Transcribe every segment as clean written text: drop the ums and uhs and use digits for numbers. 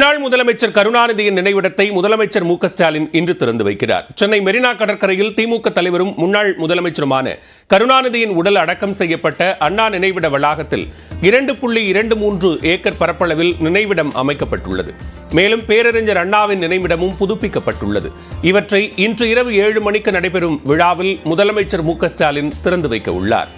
முன்னாள் முதலமைச்சர் கருணாநிதியின் நினைவிடத்தை முதலமைச்சர் மு க ஸ்டாலின் இன்று திறந்து வைக்கிறார். சென்னை மெரினா கடற்கரையில் திமுக தலைவரும் முன்னாள் முதலமைச்சருமான கருணாநிதியின் உடல் அடக்கம் செய்யப்பட்ட அண்ணா நினைவிட வளாகத்தில் 2.23 ஏக்கர் பரப்பளவில் நினைவிடம் அமைக்கப்பட்டுள்ளது. மேலும் பேரறிஞர் அண்ணாவின் நினைவிடமும் புதுப்பிக்கப்பட்டுள்ளது. இவற்றை இன்று இரவு 7 மணிக்கு நடைபெறும் விழாவில் முதலமைச்சர் மு க ஸ்டாலின் திறந்து வைக்க உள்ளார்.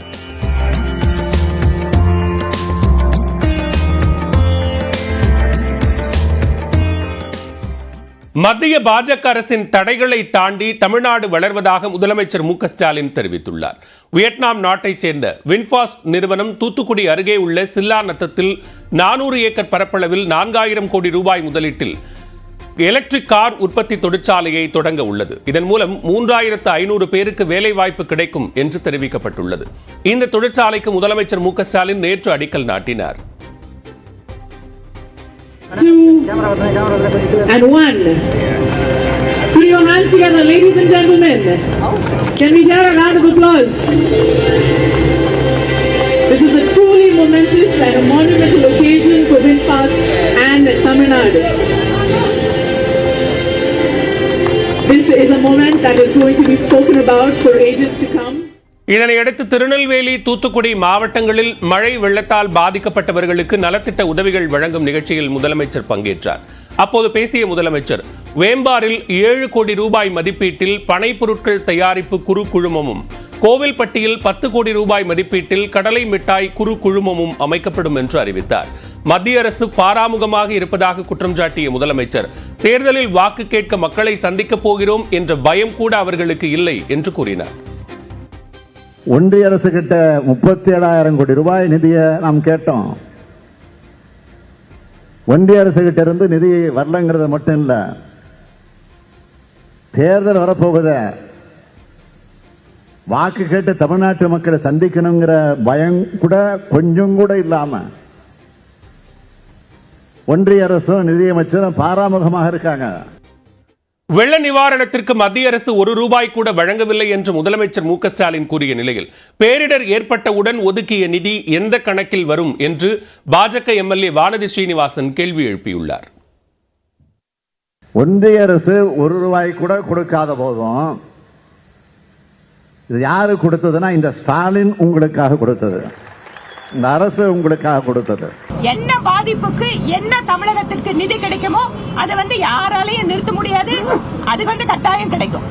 மத்திய பாஜக அரசின் தடைகளை தாண்டி தமிழ்நாடு வளர்வதாக முதலமைச்சர் மு க ஸ்டாலின் தெரிவித்துள்ளார். வியட்நாம் நாட்டைச் சேர்ந்த வின்ஃபாஸ்ட் நிறுவனம் தூத்துக்குடி அருகே உள்ள சில்லா நத்தத்தில் 400 ஏக்கர் பரப்பளவில் 4000 கோடி ரூபாய் முதலீட்டில் எலக்ட்ரிக் கார் உற்பத்தி தொழிற்சாலையை தொடங்க உள்ளது. இதன் மூலம் 3500 பேருக்கு வேலைவாய்ப்பு கிடைக்கும் என்று தெரிவிக்கப்பட்டுள்ளது. இந்த தொழிற்சாலைக்கு முதலமைச்சர் மு க ஸ்டாலின் நேற்று அடிக்கல் நாட்டினார். 2 and 1. Put your hands together, ladies and gentlemen. Can we hear a round of applause? This is a truly momentous and a monumental occasion for VinFast and Tamil Nadu. This is a moment that is going to be spoken about for ages to come. இதனையடுத்து திருநெல்வேலி, தூத்துக்குடி மாவட்டங்களில் மழை வெள்ளத்தால் பாதிக்கப்பட்டவர்களுக்கு நலத்திட்ட உதவிகள் வழங்கும் நிகழ்ச்சியில் முதலமைச்சர் பங்கேற்றார். அப்போது பேசிய முதலமைச்சர், வேம்பாரில் 7 கோடி ரூபாய் மதிப்பீட்டில் பனை பொருட்கள் தயாரிப்பு குறு குழுமமும், கோவில்பட்டியில் 10 கோடி ரூபாய் மதிப்பீட்டில் கடலை மிட்டாய் குறு குழுமமும் அமைக்கப்படும் என்று அறிவித்தார். மத்திய அரசு பாராமுகமாக இருப்பதாக குற்றம் சாட்டிய முதலமைச்சர், தேர்தலில் வாக்கு கேட்க மக்களை சந்திக்கப் போகிறோம் என்ற பயம் கூட அவர்களுக்கு இல்லை என்று கூறினார். ஒன்றிய அரசு கிட்ட 37,000 கோடி ரூபாய் நிதியை நாம் கேட்டோம். ஒன்றிய அரசு கிட்ட இருந்து நிதி வரலங்கிறது மட்டும் இல்ல, தேர்தல் வரப்போகுத வாக்கு கேட்டு தமிழ்நாட்டு மக்களை சந்திக்கணுங்கிற பயம் கூட கொஞ்சம் கூட இல்லாம ஒன்றிய அரசும் நிதியமைச்சரும் பாராமுகமாக இருக்காங்க. வெள்ள நிவாரணத்திற்கு மத்திய அரசு 1 ரூபாய் கூட வழங்கவில்லை என்று முதலமைச்சர் மு க ஸ்டாலின் கூறிய நிலையில், பேரிடர் ஏற்பட்டவுடன் ஒதுக்கிய நிதி எந்த கணக்கில் வரும் என்று பாஜக எம்எல்ஏ வானதி ஸ்ரீனிவாசன் கேள்வி எழுப்பியுள்ளார். ஒன்றிய அரசு 1 ரூபாய் கூட கொடுக்காத போதும் இது யாரு கொடுத்ததுன்னா இந்த ஸ்டாலின் உங்களுக்காக கொடுத்தது, இந்த அரசு உங்களுக்காக கொடுத்தது. என்ன பாதிப்புக்கு என்ன தமிழகத்திற்கு நிதி கிடைக்குமோ அதை யாராலையும் நிறுத்த முடியாது. அது கட்டாயம் கிடைக்கும்.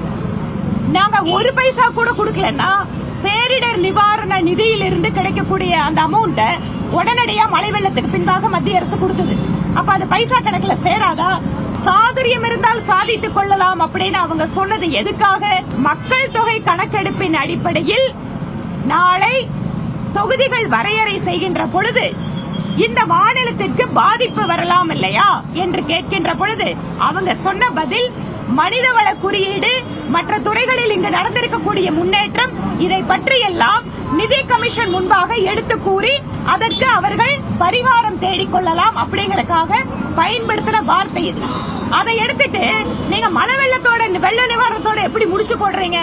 நாங்க 1 பைசா கூட கொடுக்கலன்னா பேரிடர் நிவாரண நிதியிலிருந்து கிடைக்கக்கூடிய அந்த அமௌண்ட உடனடியா மழை வெள்ளத்துக்கு பின்பாக மத்திய அரசு கொடுத்தது. அப்ப அது பைசா கணக்குல சேராதா? சாதுரியம் இருந்தால் சாதித்துக் கொள்ளலாம் அப்படின்னு அவங்க சொன்னது எதுக்காக? மக்கள் தொகை கணக்கெடுப்பின் அடிப்படையில் நாளை தொகுதிகள் வரையறை செய்கின்ற பொழுது இந்த மாநிலத்திற்கு பாதிப்பு வரலாம் இல்லையா என்று கேட்கின்ற பொழுது அவங்க சொன்ன பதில், மனிதவள குறியீடு, மற்ற துறைகளில் இங்கு நடந்திருக்கக்கூடிய முன்னேற்றம், இதை பற்றியெல்லாம் நிதி கமிஷன் முன்பாக எடுத்து கூறி அதற்கு அவர்கள் பரிகாரம் தேடிக்கொள்ளலாம் அப்படிங்கறதுக்காக பயன்படுத்தின வார்த்தை இது. அதை எடுத்துட்டு நீங்க மழை வெள்ளத்தோட வெள்ள நிவாரணத்தோட எப்படி முடிச்சு போடுறீங்க?